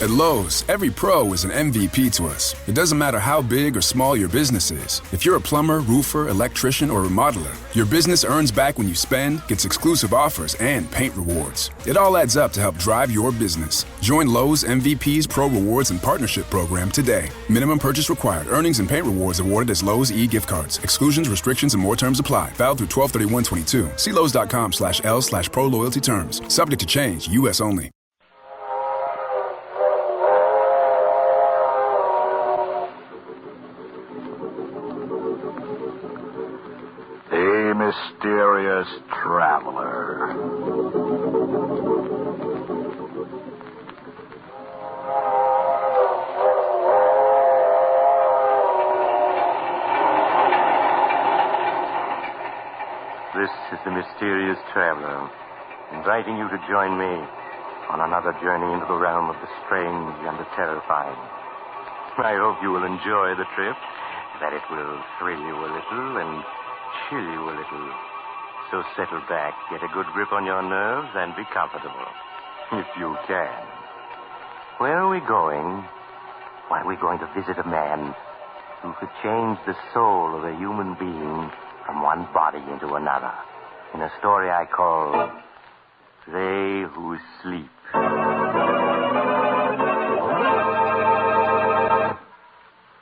At Lowe's, every pro is an MVP to us. It doesn't matter how big or small your business is. If you're a plumber, roofer, electrician, or remodeler, your business earns back when you spend, gets exclusive offers, and paint rewards. It all adds up to help drive your business. Join Lowe's MVP's Pro Rewards and Partnership Program today. Minimum purchase required. Earnings and paint rewards awarded as Lowe's e-gift cards. Exclusions, restrictions, and more terms apply. Valid through 12/31/22. See Lowes.com/L/Pro Loyalty terms. Subject to change. U.S. only. Mysterious traveler. This is the mysterious traveler, inviting you to join me on another journey into the realm of the strange and the terrifying. I hope you will enjoy the trip, that it will thrill you a little and chill you a little. So settle back, get a good grip on your nerves, and be comfortable. If you can. Where are we going? Why, we're going to visit a man who could change the soul of a human being from one body into another. In a story I call They Who Sleep.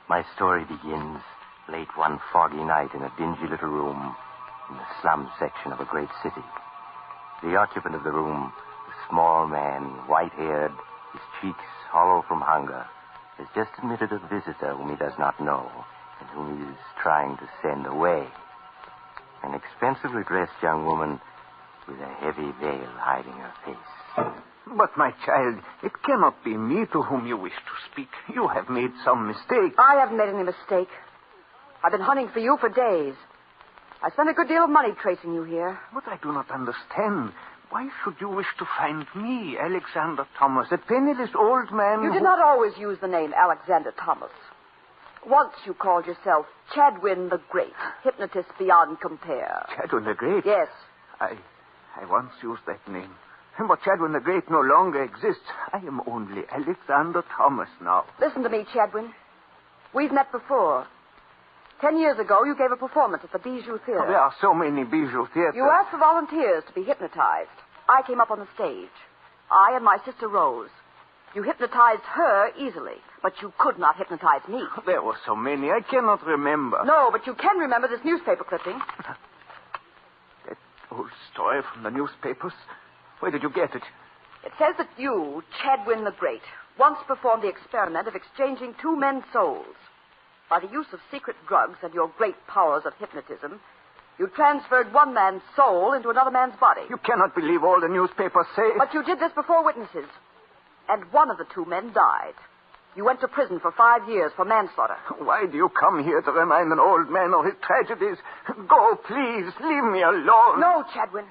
My story begins late one foggy night in a dingy little room in the slum section of a great city. The occupant of the room, a small man, white-haired, his cheeks hollow from hunger, has just admitted a visitor whom he does not know and whom he is trying to send away. An expensively dressed young woman with a heavy veil hiding her face. But, my child, it cannot be me to whom you wish to speak. You have made some mistake. I haven't made any mistake. I've been hunting for you for days. I spent a good deal of money tracing you here. But I do not understand. Why should you wish to find me, Alexander Thomas, a penniless old man You did not always use the name Alexander Thomas. Once you called yourself Chadwin the Great, hypnotist beyond compare. Chadwin the Great? Yes. I once used that name. But Chadwin the Great no longer exists. I am only Alexander Thomas now. Listen to me, Chadwin. We've met before. 10 years ago, you gave a performance at the Bijou Theater. Oh, there are so many Bijou theaters. You asked for volunteers to be hypnotized. I came up on the stage. I and my sister Rose. You hypnotized her easily, but you could not hypnotize me. There were so many, I cannot remember. No, but you can remember this newspaper clipping. That old story from the newspapers? Where did you get it? It says that you, Chadwin the Great, once performed the experiment of exchanging two men's souls. By the use of secret drugs and your great powers of hypnotism, you transferred one man's soul into another man's body. You cannot believe all the newspapers say. But you did this before witnesses. And one of the two men died. You went to prison for 5 years for manslaughter. Why do you come here to remind an old man of his tragedies? Go, please. Leave me alone. No, Chadwin.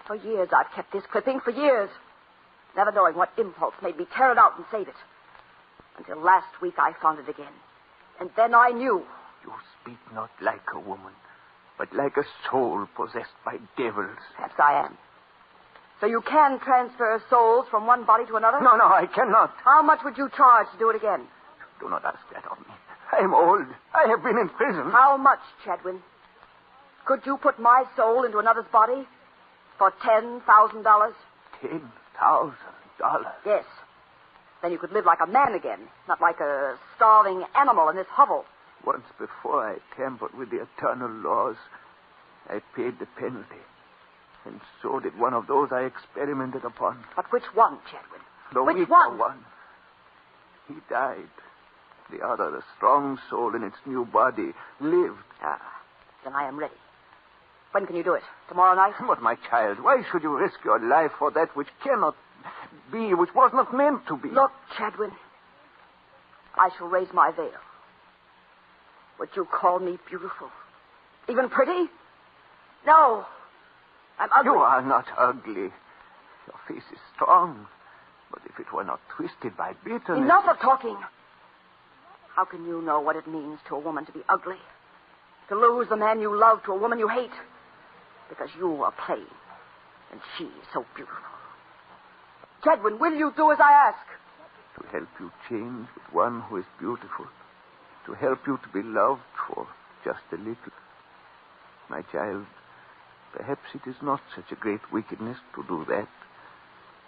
For years I've kept this clipping, for years. Never knowing what impulse made me tear it out and save it. Until last week I found it again. And then I knew. You speak not like a woman, but like a soul possessed by devils. Perhaps I am. So you can transfer souls from one body to another? No, I cannot. How much would you charge to do it again? Do not ask that of me. I am old. I have been in prison. How much, Chadwin? Could you put my soul into another's body for $10,000? $10,000? Yes. Then you could live like a man again, not like a starving animal in this hovel. Once before I tampered with the eternal laws. I paid the penalty. And so did one of those I experimented upon. But which one, Chadwin? The which weaker one. He died. The other, the strong soul in its new body, lived. Ah, then I am ready. When can you do it? Tomorrow night? But, my child, why should you risk your life for that which cannot be, which was not meant to be? Look, Chadwin, I shall raise my veil. Would you call me beautiful? Even pretty? No. I'm ugly. You are not ugly. Your face is strong. But if it were not twisted by bitterness... Enough of talking. How can you know what it means to a woman to be ugly? To lose the man you love to a woman you hate? Because you are plain, and she is so beautiful. Chadwin, will you do as I ask? to help you change with one who is beautiful, to help you to be loved for just a little. My child, perhaps it is not such a great wickedness to do that.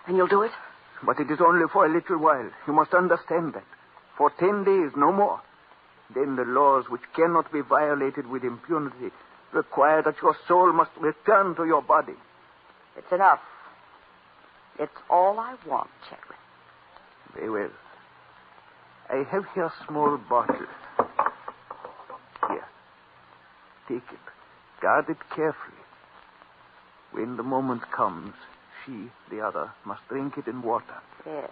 And you'll do it? But it is only for a little while. You must understand that. For 10 days, no more. Then the laws which cannot be violated with impunity require that your soul must return to your body. It's enough. It's all I want, Chadwick. Very well. I have here a small bottle. Here. Take it. Guard it carefully. When the moment comes, she, the other, must drink it in water. Yes.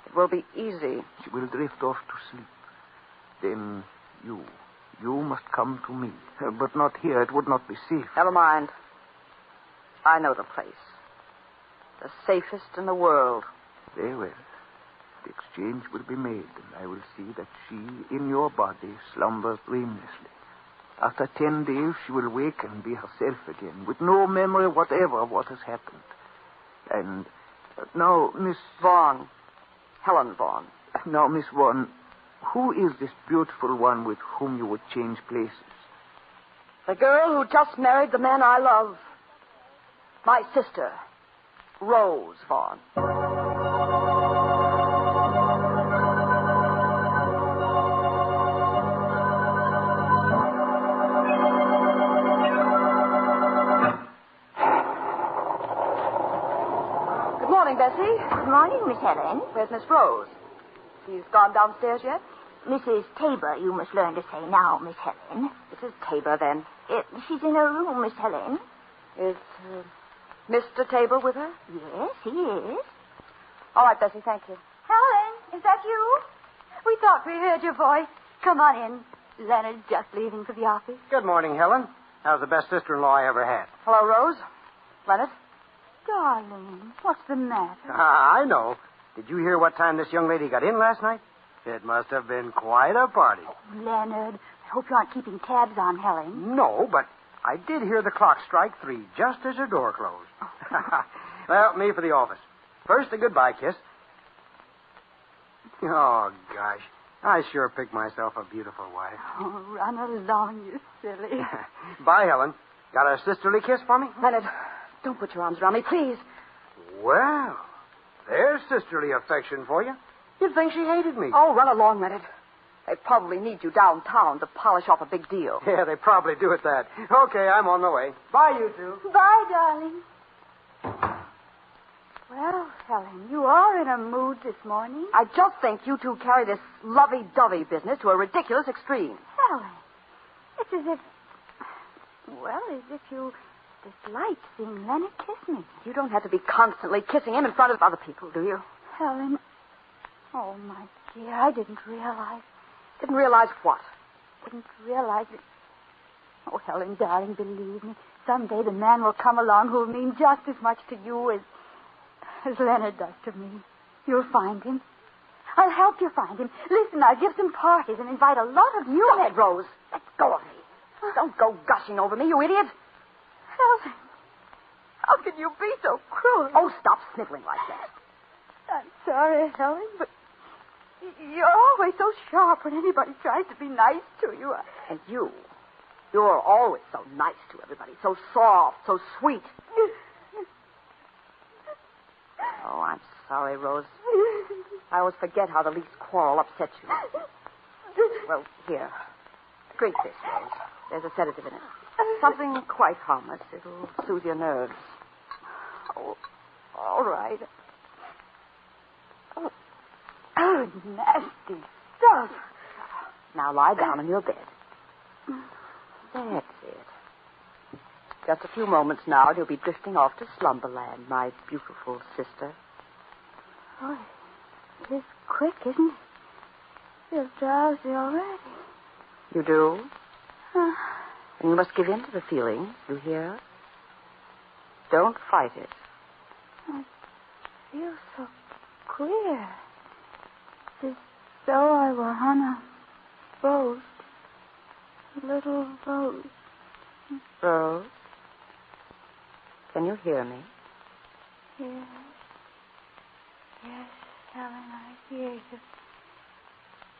It will be easy. She will drift off to sleep. Then you must come to me. But not here. It would not be safe. Never mind. I know the place. The safest in the world. Very well. The exchange will be made, and I will see that she, in your body, slumbers dreamlessly. After 10 days, she will wake and be herself again, with no memory whatever of what has happened. And now, Miss... Vaughn. Helen Vaughn. Now, Miss Vaughn, who is this beautiful one with whom you would change places? The girl who just married the man I love. My sister, Rose Vaughn. Good morning, Bessie. Good morning, Miss Helen. Where's Miss Rose? She's gone downstairs yet? Mrs. Tabor, you must learn to say now, Miss Helen. Mrs. Tabor, then. She's in her room, Miss Helen. Is Mr. Tabor with her? Yes, he is. All right, Bessie, thank you. Helen, is that you? We thought we heard your voice. Come on in. Leonard's just leaving for the office. Good morning, Helen. How's the best sister-in-law I ever had? Hello, Rose. Leonard. Darling, what's the matter? I know. Did you hear what time this young lady got in last night? It must have been quite a party. Leonard, I hope you aren't keeping tabs on Helen. No, but I did hear the clock strike 3 just as her door closed. Well, me for the office. First, a goodbye kiss. Oh, gosh. I sure picked myself a beautiful wife. Oh, run along, you silly. Bye, Helen. Got a sisterly kiss for me? Leonard, don't put your arms around me, please. Well, there's sisterly affection for you. You'd think she hated me. Oh, run along, Leonard. They probably need you downtown to polish off a big deal. Yeah, they probably do at that. Okay, I'm on the way. Bye, you two. Bye, darling. Well, Helen, you are in a mood this morning. I just think you two carry this lovey-dovey business to a ridiculous extreme. Helen, it's as if you disliked seeing Leonard kiss me. You don't have to be constantly kissing him in front of other people, do you? Helen, oh, my dear, I didn't realize. Didn't realize what? Didn't realize it. Oh, Helen, darling, believe me, someday the man will come along who'll mean just as much to you as Leonard does to me. You'll find him. I'll help you find him. Listen, I'll give some parties and invite a lot of you. Go ahead, Rose. Let go of me. Don't go gushing over me, you idiot. Helen, how can you be so cruel? Oh, stop sniveling like that. I'm sorry, Helen, but you're always so sharp when anybody tries to be nice to you. And you're always so nice to everybody, so soft, so sweet. Oh, I'm sorry, Rose. I always forget how the least quarrel upsets you. Well, here. Drink this, Rose. There's a sedative in it. Something quite harmless. It'll soothe your nerves. Oh, all right. Oh, nasty stuff. Now lie down in your bed. That's it. Just a few moments now, and you'll be drifting off to slumberland, my beautiful sister. Oh, it is quick, isn't it? Feel drowsy already. You do? And you must give in to the feeling, you hear? Don't fight it. I feel so queer. As though I were on a boat. A little boat. Rose? Can you hear me? Yes. Yes, Helen. Yes.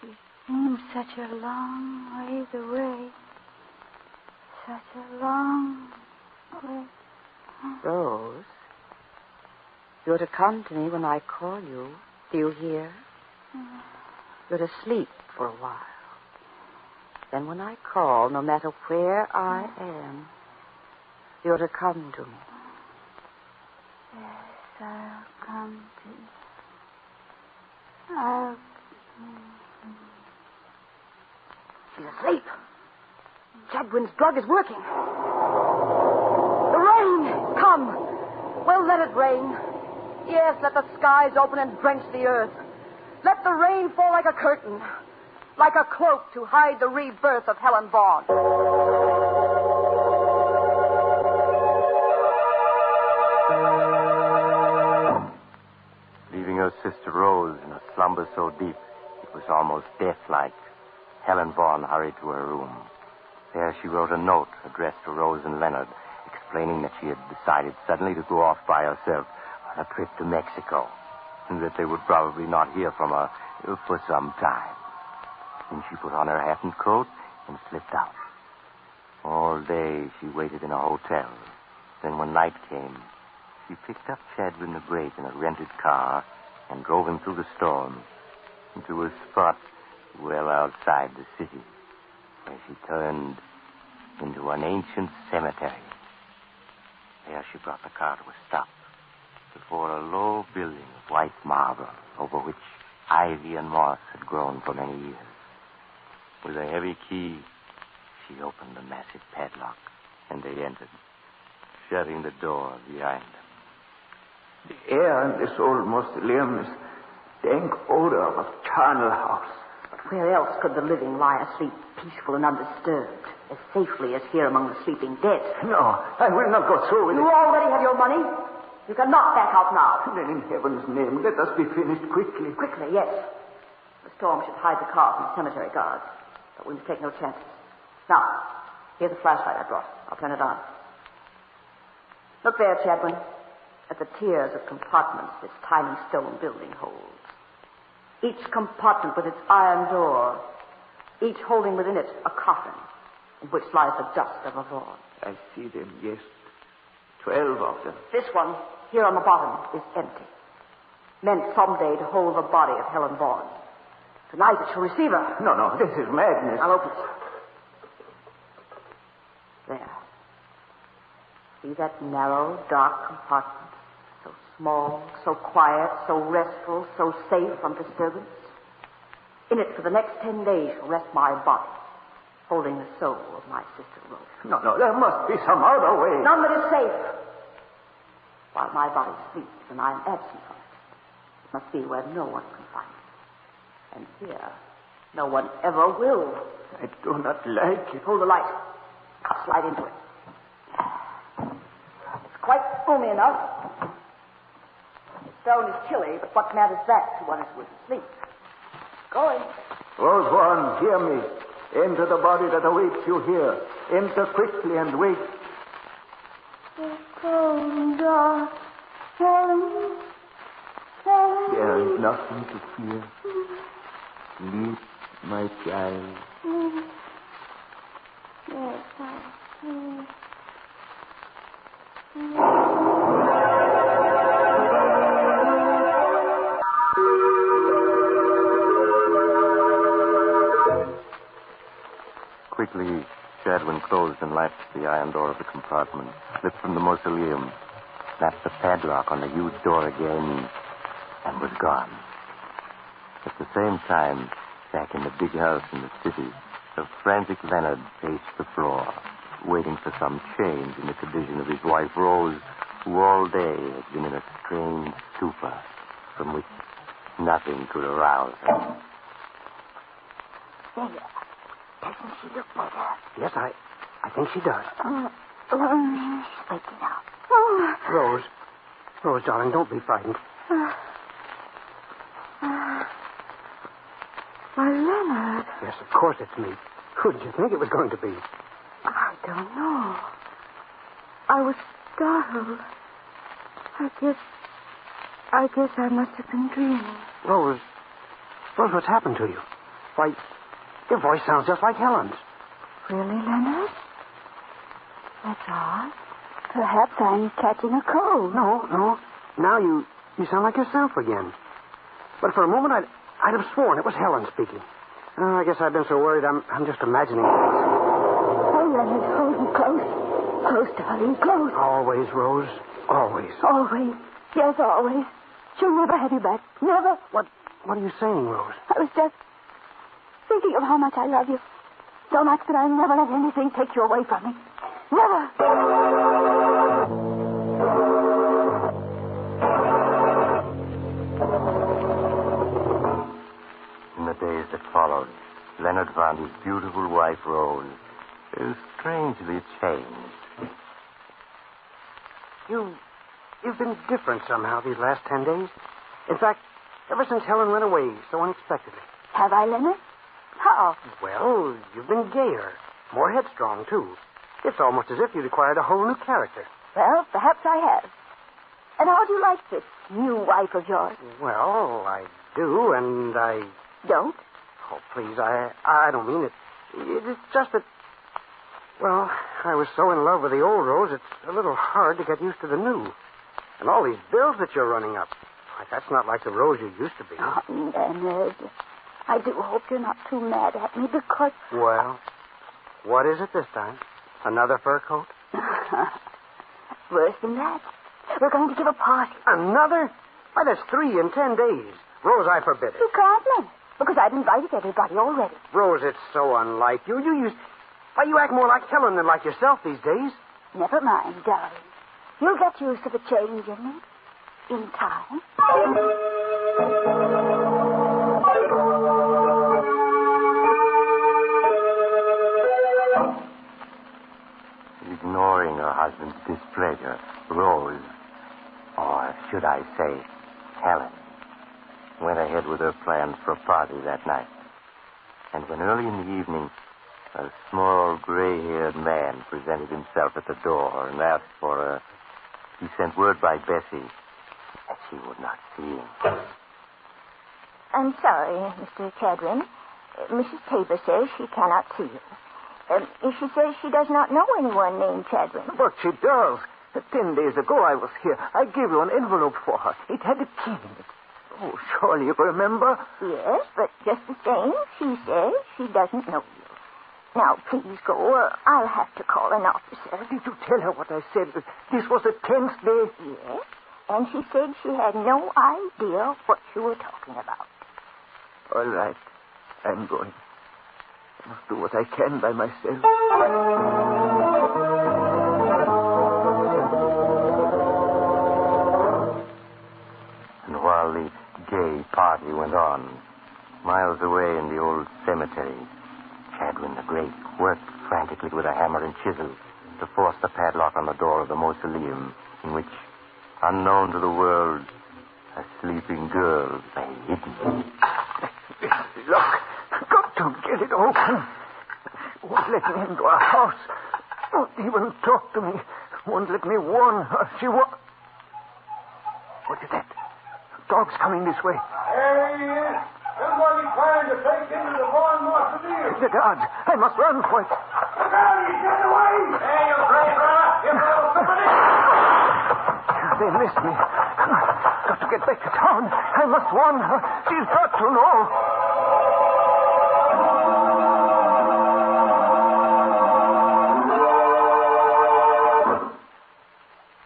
It seems such a long ways away. Such a long way. Rose, you're to come to me when I call you. Do you hear? You're to sleep for a while. Then when I call, no matter where I am, you're to come to me. Yes, I'll come to you. I'll... She's asleep. Chadwin's drug is working. The rain! Come. Well, let it rain. Yes, let the skies open and drench the earth. Let the rain fall like a curtain, like a cloak to hide the rebirth of Helen Vaughn. Leaving her sister Rose in a slumber so deep it was almost death-like, Helen Vaughn hurried to her room. There she wrote a note addressed to Rose and Leonard, explaining that she had decided suddenly to go off by herself on a trip to Mexico, and that they would probably not hear from her for some time. Then she put on her hat and coat and slipped out. All day she waited in a hotel. Then when night came, she picked up Chadwin the Great in a rented car and drove him through the storm into a spot well outside the city, where she turned into an ancient cemetery. There she brought the car to a stop before a low building of white marble over which ivy and moss had grown for many years. With a heavy key, she opened the massive padlock, and they entered, shutting the door behind them. The air in this old mausoleum is dank odor of a charnel house. But where else could the living lie asleep, peaceful and undisturbed, as safely as here among the sleeping dead? No, I will not go through with You it. already have your money. You cannot back out now. Then in heaven's name, let us be finished quickly. Quickly, yes. The storm should hide the car from the cemetery guards, but we must take no chances. Now, here's the flashlight I brought. I'll turn it on. Look there, Chadwin, at the tiers of compartments this tiny stone building holds. Each compartment with its iron door, each holding within it a coffin in which lies the dust of a Vaughn. I see them, yes. 12 of them. This one, here on the bottom, is empty. Meant someday to hold the body of Helen Vaughn. Tonight it shall receive her. No, this is madness. I'll open it. There. See that narrow, dark compartment? So small, so quiet, so restful, so safe from disturbance. In it for the next 10 days shall rest my body, holding the soul of my sister Rose. No, there must be some other way. None that is safe. While my body sleeps and I am absent from it, it must be where no one can find it. And here, no one ever will. I do not like it. Hold the light. I'll slide into it. It's quite roomy enough. The stone is chilly, but what matters that to one who is asleep? Going. Rose Vaughn, hear me. Enter the body that awaits you here. Enter quickly and wait. It's cold and dark. Helen. There is nothing to fear. Sleep, my child. Yes, I see. Quickly, Chadwin closed and latched the iron door of the compartment, slipped from the mausoleum, snapped the padlock on the huge door again, and was gone. At the same time, back in the big house in the city, the frantic Leonard paced the floor, waiting for some change in the condition of his wife Rose, who all day had been in a strange stupor from which nothing could arouse her. There. Doesn't she look better? Yes, I think she does. She's waking up. Rose, darling, don't be frightened. Why, Leonard. Yes, of course it's me. Who did you think it was going to be? I don't know. I was startled. I guess I must have been dreaming. Rose, Rose, what's happened to you? Why, your voice sounds just like Helen's. Really, Leonard? That's odd. Perhaps I'm catching a cold. No. Now you sound like yourself again. But for a moment, I'd have sworn it was Helen speaking. Oh, I guess I've been so worried I'm just imagining things. Oh, Leonard, hold me close. Close, darling, close. Always, Rose. Always. Always. Yes, always. She'll never have you back. Never. What are you saying, Rose? I was just thinking of how much I love you. So much that I'll never let anything take you away from me. Never. In the days that followed, Leonard found his beautiful wife, Rose, strangely changed. You've been different somehow these last 10 days. In fact, ever since Helen went away so unexpectedly. Have I, Leonard? How? Well, you've been gayer, more headstrong, too. It's almost as if you'd acquired a whole new character. Well, perhaps I have. And how do you like this new wife of yours? Well, I do, and I... Don't? Oh, please, I don't mean it. It's just that... Well, I was so in love with the old Rose, it's a little hard to get used to the new. And all these bills that you're running up. Why, that's not like the Rose you used to be. Oh, Leonard, I do hope you're not too mad at me because... Well, what is it this time? Another fur coat? Worse than that. We're going to give a party. Another? Why, that's 3 in 10 days. Rose, I forbid it. You can't, Leonard, because I've invited everybody already. Rose, it's so unlike you. Why, you act more like Helen than like yourself these days. Never mind, darling. You'll get used to the change in me. In time. Ignoring her husband's displeasure, Rose, or should I say, Helen, went ahead with her plans for a party that night. And when early in the evening, a small, gray-haired man presented himself at the door and asked for her, he sent word by Bessie that she would not see him. I'm sorry, Mr. Chadwin. Mrs. Tabor says she cannot see you. She says she does not know anyone named Chadwin. But she does. 10 days ago I was here. I gave you an envelope for her. It had a key in it. Oh, surely you remember? Yes, but just the same, she says she doesn't know you. Now, please go, or I'll have to call an officer. Did you tell her what I said? This was a 10th day? Yes, and she said she had no idea what you were talking about. All right. I'm going. I must do what I can by myself. And while the gay party went on, miles away in the old cemetery, Chadwin the Great worked frantically with a hammer and chisel to force the padlock on the door of the mausoleum in which, unknown to the world, a sleeping girl lay hidden. Look, got to get it open. Won't let me into our house. Won't even talk to me. Won't let me warn her. She won't. What is that? Dog's coming this way. There he is. Somebody trying to break into the barn mausoleum. The guards. I must run for it. Look out, he's getting away. Hey, you brave brother. You little somebody. They missed me. Got to get back to town. I must warn her. She's got to know.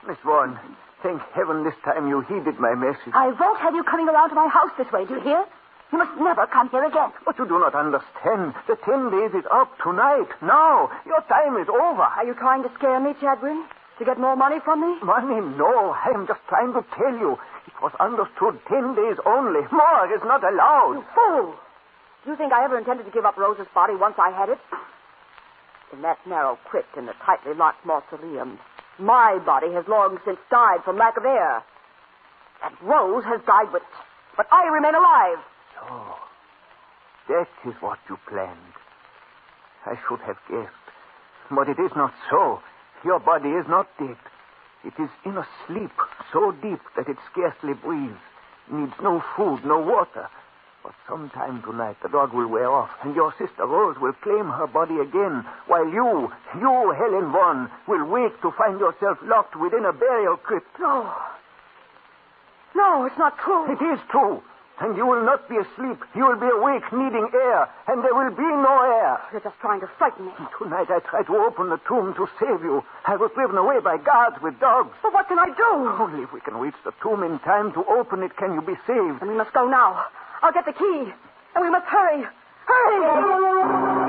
Miss Vaughan, thank heaven this time you heeded my message. I won't have you coming around to my house this way, do you hear? You must never come here again. But you do not understand. The 10 days is up tonight. Now. Your time is over. Are you trying to scare me, Chadwin? To get more money from me? Money? No. I am just trying to tell you. It was understood 10 days only. More is not allowed. You fool! Do you think I ever intended to give up Rose's body once I had it? In that narrow crypt in the tightly locked mausoleum, my body has long since died from lack of air. And Rose has died with it. But I remain alive. So, that is what you planned. I should have guessed. But it is not so. Your body is not dead. It is in a sleep so deep that it scarcely breathes. Needs no food, no water. For some time tonight, the dog will wear off, and your sister Rose will claim her body again, while you, Helen Vaughan, will wake to find yourself locked within a burial crypt. No. No, it's not true. It is true. And you will not be asleep. You will be awake, needing air, and there will be no air. You're just trying to frighten me. Tonight I tried to open the tomb to save you. I was driven away by guards with dogs. But what can I do? Only if we can reach the tomb in time to open it can you be saved. And we must go now. I'll get the key. And we must hurry. Hurry!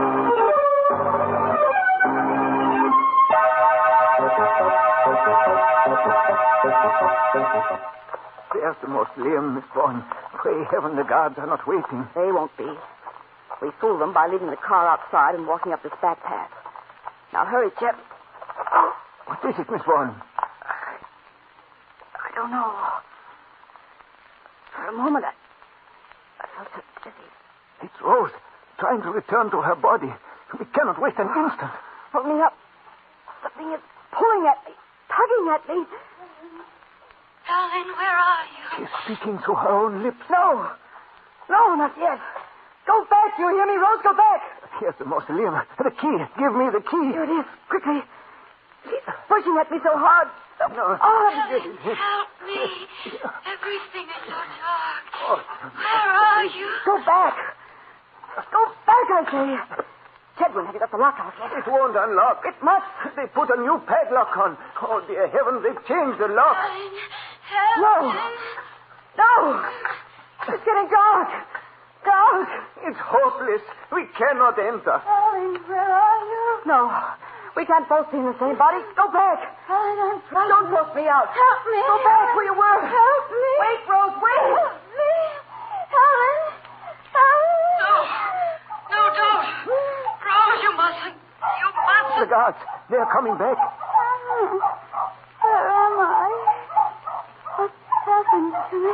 There's the mausoleum, Miss Vaughan. Pray heaven the guards are not waiting. They won't be. We fooled them by leaving the car outside and walking up this back path. Now hurry, Chet. What is it, Miss Vaughan? I don't know. For a moment, I felt so dizzy. It's Rose, trying to return to her body. We cannot waste an instant. Hold me up. Something is pulling at me, tugging at me. Darling, where are you? She's speaking through her own lips. No, not yet. Go back, you hear me, Rose? Go back. Here's the mausoleum. The key. Give me the key. Here it is, quickly. She's pushing at me so hard. No. Darling, help me. Everything is so dark. Where are you? Go back. Go back, I say. Chedwin, have you got the lock out yet? It won't unlock. It must. They put a new padlock on. Oh, dear heavens, they've changed the lock. Darling, help me. No. It's getting dark. Dark. It's hopeless. We cannot enter. Darling, where are you? No. We can't both be in the same body. Go back. Darling, I'm trying. Don't force me out. Help me. Go back where you were. Help me. Wait, Rose, wait. Help me. Helen. No, don't. Rose, you mustn't. You mustn't. The guards, they're coming back. Where am I? What's happened to me?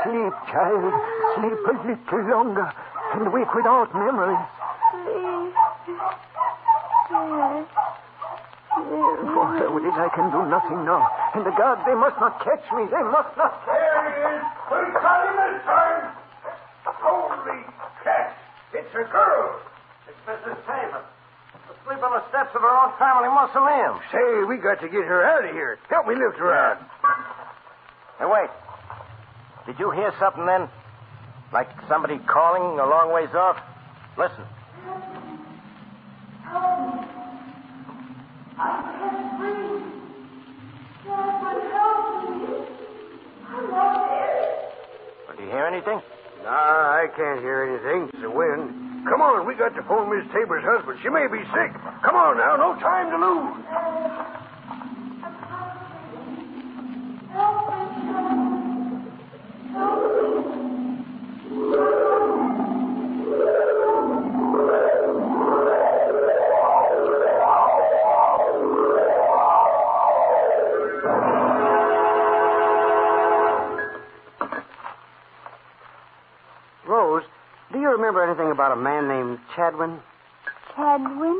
Sleep, child. Sleep a little longer and wake without memories. Please. Yes. For Heralded, I can do nothing now. And the guards, they must not catch me. They must not. There he is. We got him this time. Holy cats. It's a girl. It's Mrs. Tabor. Asleep on the steps of her own family mausoleum. Say, we got to get her out of here. Help me lift her out. Hey, wait. Did you hear something then? Like somebody calling a long ways off? Listen. I can't breathe. Someone help me. I'm not here. Do you hear anything? Nah, I can't hear anything. It's the wind. Come on, we got to phone Miss Tabor's husband. She may be sick. Come on now, no time to lose. Help me, someone. Help me. Rose, do you remember anything about a man named Chadwin? Chadwin?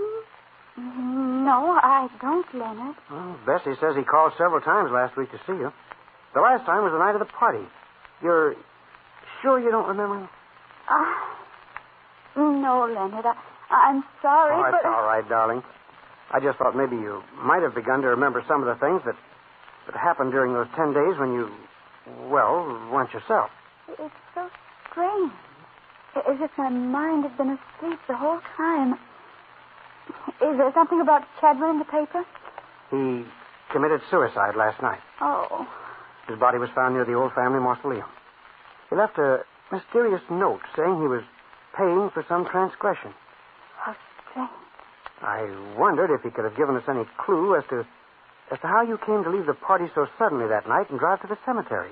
No, I don't, Leonard. Well, Bessie says he called several times last week to see you. The last time was the night of the party. You're sure you don't remember him? No, Leonard. I'm sorry, Oh, but... it's all right, darling. I just thought maybe you might have begun to remember some of the things that happened during those 10 days when you, well, weren't yourself. It's so strange. As if my mind had been asleep the whole time. Is there something about Chadwin in the paper? He committed suicide last night. Oh. His body was found near the old family mausoleum. He left a mysterious note saying he was paying for some transgression. How strange. I wondered if he could have given us any clue as to how you came to leave the party so suddenly that night and drive to the cemetery.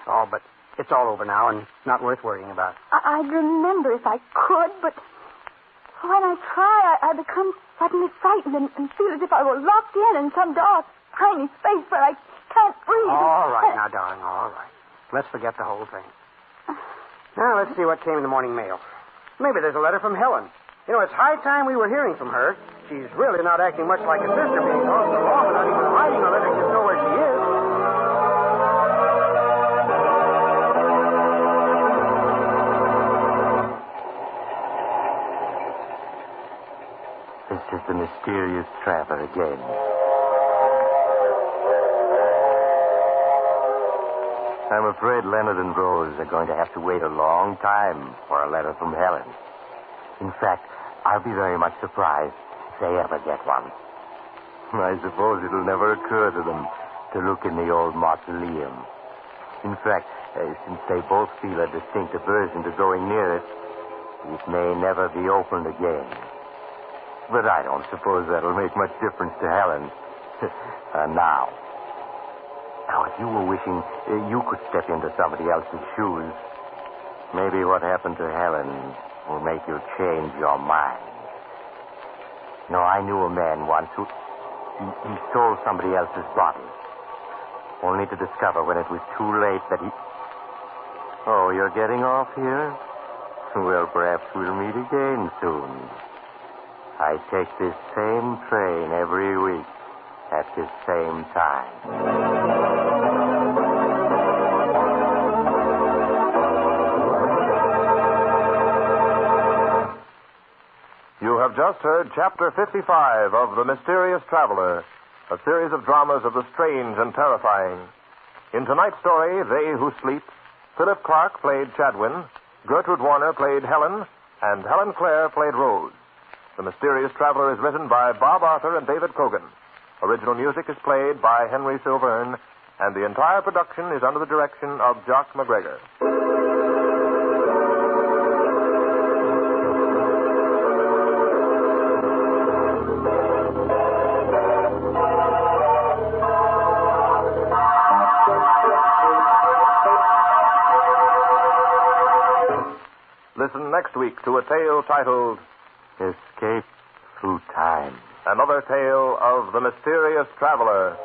Oh, but it's all over now and not worth worrying about. I'd remember if I could, but when I try, I become suddenly frightened and feel as if I were locked in some dark, tiny space where I can't breathe. All right now, darling, all right. Let's forget the whole thing. Now, let's see what came in the morning mail. Maybe there's a letter from Helen. You know, it's high time we were hearing from her. She's really not acting much like a sister being gone so long without even writing a letter to know where she is. traveler again. I'm afraid Leonard and Rose are going to have to wait a long time for a letter from Helen. In fact, I'll be very much surprised if they ever get one. I suppose it'll never occur to them to look in the old mausoleum. In fact, since they both feel a distinct aversion to going near it, it may never be opened again. But I don't suppose that'll make much difference to Helen. Now, if you were wishing you could step into somebody else's shoes, maybe what happened to Helen will make you change your mind. I knew a man once who he stole somebody else's body, only to discover when it was too late that he... Oh, you're getting off here? Well, perhaps we'll meet again soon. I take this same train every week at this same time. You have just heard Chapter 55 of The Mysterious Traveler, a series of dramas of the strange and terrifying. In tonight's story, They Who Sleep, Philip Clark played Chadwin, Gertrude Warner played Helen, and Helen Clare played Rose. The Mysterious Traveler is written by Bob Arthur and David Kogan. Original music is played by Henry Silverne, and the entire production is under the direction of Jock McGregor. Listen next week to a tale titled Escape Through Time. Another tale of the Mysterious Traveler.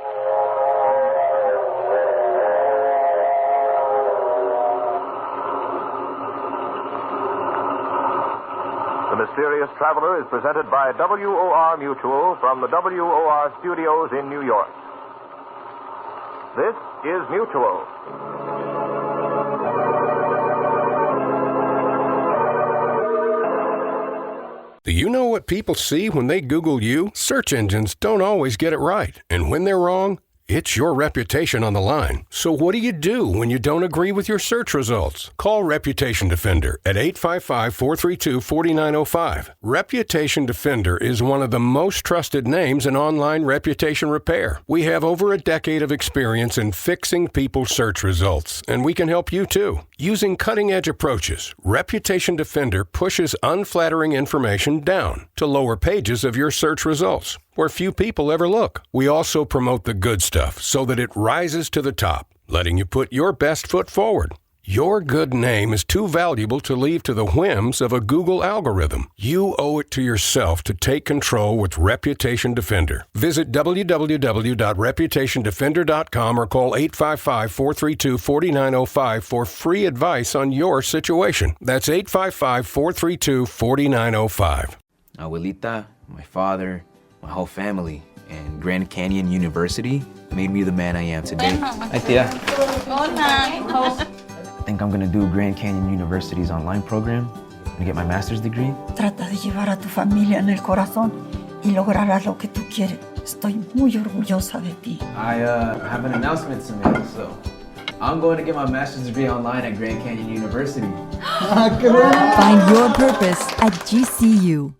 The Mysterious Traveler is presented by WOR Mutual from the WOR studios in New York. This is Mutual. Do you know what people see when they Google you? Search engines don't always get it right. And when they're wrong, it's your reputation on the line. So what do when you don't agree with your search results? Call Reputation Defender at 855-432-4905. Reputation Defender is one of the most trusted names in online reputation repair. We have over a decade of experience in fixing people's search results, and we can help you too. Using cutting-edge approaches, Reputation Defender pushes unflattering information down to lower pages of your search results, where few people ever look. We also promote the good stuff so that it rises to the top, letting you put your best foot forward. Your good name is too valuable to leave to the whims of a Google algorithm. You owe it to yourself to take control with Reputation Defender. Visit www.reputationdefender.com or call 855-432-4905 for free advice on your situation. That's 855-432-4905. Abuelita, my father, my whole family, and Grand Canyon University made me the man I am today. Hi, Tia. I think I'm gonna do Grand Canyon University's online program and get my master's degree. Trata de llevar a tu familia en el corazón y lograrás lo que tú quieres. Estoy muy orgullosa de ti. I have an announcement to make, so I'm going to get my master's degree online at Grand Canyon University. Find your purpose at GCU.